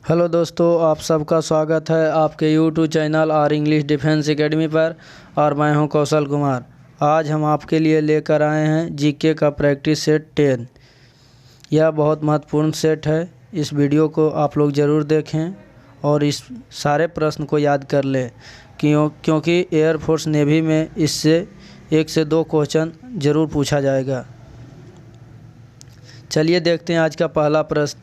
Hello दोस्तों, आप सबका स्वागत है आपके यूट्यूब चैनल और इंग्लिश डिफेंस एकेडमी पर। और मैं हूं कौशल कुमार। आज हम आपके लिए लेकर आए हैं जीके का प्रैक्टिस सेट 10। यह बहुत महत्वपूर्ण सेट है। इस वीडियो को आप लोग ज़रूर देखें और इस सारे प्रश्न को याद कर लें, क्योंकि एयरफोर्स नेवी में इससे 1 से 2 क्वेश्चन ज़रूर पूछा जाएगा। चलिए देखते हैं आज का पहला प्रश्न।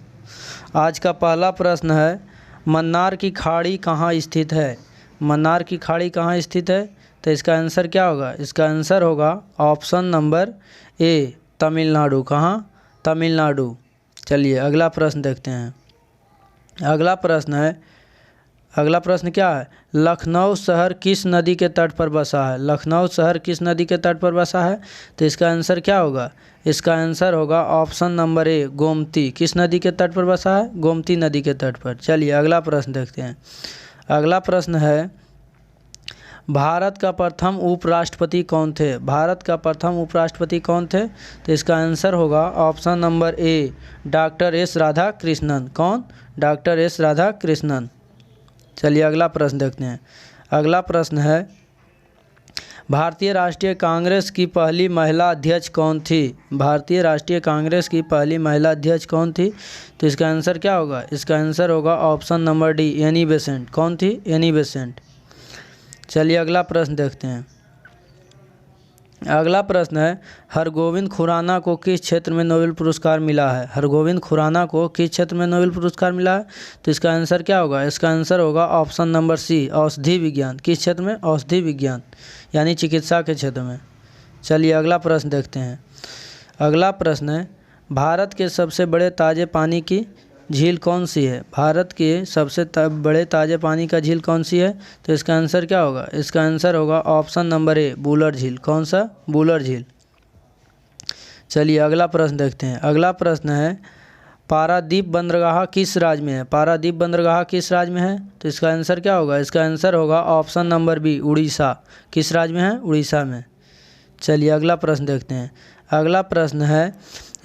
आज का पहला प्रश्न है, मन्नार की खाड़ी कहाँ स्थित है? मन्नार की खाड़ी कहाँ स्थित है? तो इसका आंसर क्या होगा? इसका आंसर होगा ऑप्शन नंबर ए, तमिलनाडु। कहाँ? तमिलनाडु। चलिए अगला प्रश्न देखते हैं। अगला प्रश्न क्या है? लखनऊ शहर किस नदी के तट पर बसा है? लखनऊ शहर किस नदी के तट पर बसा है? तो इसका आंसर क्या होगा? इसका आंसर होगा ऑप्शन नंबर ए, गोमती। किस नदी के तट पर बसा है? गोमती नदी के तट पर। चलिए अगला प्रश्न देखते हैं। अगला प्रश्न है, भारत का प्रथम उपराष्ट्रपति कौन थे? भारत का प्रथम उपराष्ट्रपति कौन थे? तो इसका आंसर होगा option number A, doctor S Radhakrishnan. कौन? Doctor S Radhakrishnan. चलिए अगला प्रश्न देखते हैं। अगला प्रश्न है, भारतीय राष्ट्रीय कांग्रेस की पहली महिला अध्यक्ष कौन थी? भारतीय राष्ट्रीय कांग्रेस की पहली महिला अध्यक्ष कौन थी? तो इसका आंसर क्या होगा? इसका आंसर होगा option number D, Annie Besant. कौन थी? Annie Besant. चलिए अगला प्रश्न देखते हैं। अगला प्रश्न है, हरगोविंद खुराना को किस क्षेत्र में नोबेल पुरस्कार मिला है? हरगोविंद खुराना को किस क्षेत्र में नोबेल पुरस्कार मिला है? तो इसका आंसर क्या होगा? इसका आंसर होगा ऑप्शन नंबर सी, औषधि विज्ञान। किस क्षेत्र में? औषधि विज्ञान, यानी चिकित्सा के क्षेत्र में। चलिए अगला प्रश्न देखते हैं। अगला प्रश्न है, भारत के सबसे बड़े ताज़े पानी की झील कौन सी है? भारत के सबसे बड़े ताज़े पानी का झील कौन सी है? तो इसका आंसर क्या होगा? इसका आंसर होगा ऑप्शन नंबर ए, वुलर झील। कौन सा? वुलर झील। चलिए अगला प्रश्न देखते हैं। अगला प्रश्न है, पारादीप बंदरगाह किस राज्य में है? पारादीप बंदरगाह किस राज्य में है? तो इसका आंसर क्या होगा? इसका आंसर होगा ऑप्शन नंबर बी, उड़ीसा। किस राज्य में है? उड़ीसा में। चलिए अगला प्रश्न देखते हैं। अगला प्रश्न है,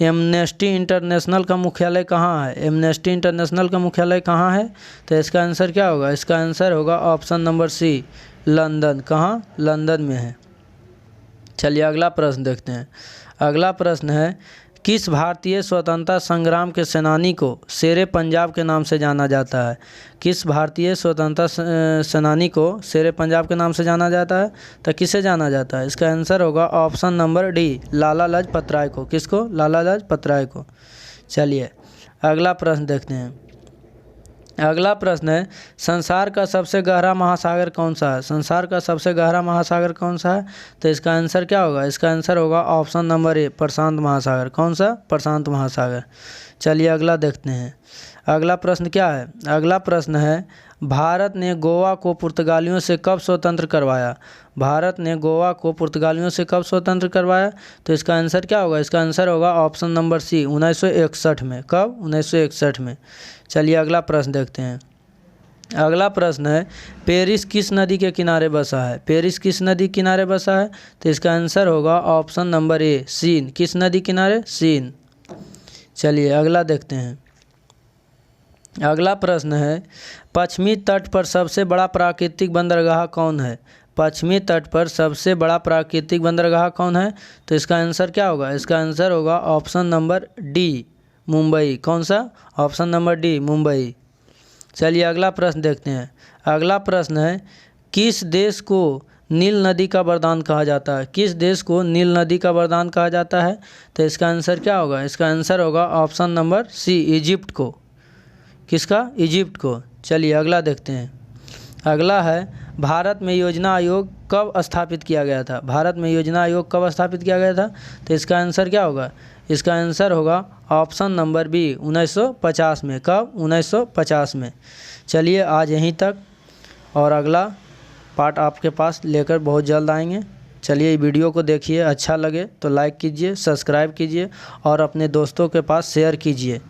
एमनेस्टी इंटरनेशनल का मुख्यालय कहाँ है? एमनेस्टी इंटरनेशनल का मुख्यालय कहाँ है? तो इसका आंसर क्या होगा? इसका आंसर होगा ऑप्शन नंबर सी, लंदन। कहाँ? लंदन में है। चलिए अगला प्रश्न देखते हैं। अगला प्रश्न है, किस भारतीय स्वतंत्रता संग्राम के सेनानी को शेरे पंजाब के नाम से जाना जाता है? किस भारतीय स्वतंत्रता सेनानी को शेरे पंजाब के नाम से जाना जाता है? तो किसे जाना जाता है? इसका आंसर होगा option number D, Lala Lajpat Rai को। किसको? लाला लाजपत राय को। चलिए अगला प्रश्न देखते हैं। अगला प्रश्न है, संसार का सबसे गहरा महासागर कौन सा है? संसार का सबसे गहरा महासागर कौन सा है? तो इसका आंसर क्या होगा? इसका आंसर होगा ऑप्शन नंबर ए, प्रशांत महासागर। कौन सा? प्रशांत महासागर। चलिए अगला देखते हैं। अगला प्रश्न क्या है? अगला प्रश्न है, भारत ने गोवा को पुर्तगालियों से कब स्वतंत्र करवाया? भारत ने गोवा को पुर्तगालियों से कब स्वतंत्र करवाया? तो इसका आंसर क्या होगा? इसका आंसर होगा ऑप्शन नंबर सी, 1961 में। कब? 1961 में। चलिए अगला प्रश्न देखते हैं। अगला प्रश्न है, पेरिस किस नदी के किनारे बसा है? पेरिस किस नदी किनारे बसा है? तो इसका आंसर होगा ऑप्शन नंबर ए, सीन। किस नदी किनारे? सीन। चलिए अगला देखते हैं। अगला प्रश्न है, पश्चिमी तट पर सबसे बड़ा प्राकृतिक बंदरगाह कौन है? पश्चिमी तट पर सबसे बड़ा प्राकृतिक बंदरगाह कौन है? तो इसका आंसर क्या होगा? इसका आंसर होगा ऑप्शन नंबर डी, मुंबई। कौन सा? Option number D, Mumbai. चलिए अगला प्रश्न देखते हैं। अगला प्रश्न है, किस देश को नील नदी का वरदान कहा जाता है? किस देश को नील नदी का वरदान कहा जाता है? तो इसका आंसर क्या होगा? इसका आंसर होगा ऑप्शन नंबर सी, इजिप्ट को। किसका? इजिप्ट को। चलिए अगला देखते हैं। अगला है, भारत में योजना आयोग कब स्थापित किया गया था? भारत में योजना आयोग कब स्थापित किया गया था? तो इसका आंसर क्या होगा? इसका आंसर होगा ऑप्शन नंबर बी, 1950 में। कब? 1950 में। चलिए आज यहीं तक, और अगला पार्ट आपके पास लेकर बहुत जल्द आएंगे। चलिए वीडियो को देखिए, अच्छा लगे तो लाइक कीजिए, सब्सक्राइब कीजिए और अपने दोस्तों के पास शेयर कीजिए।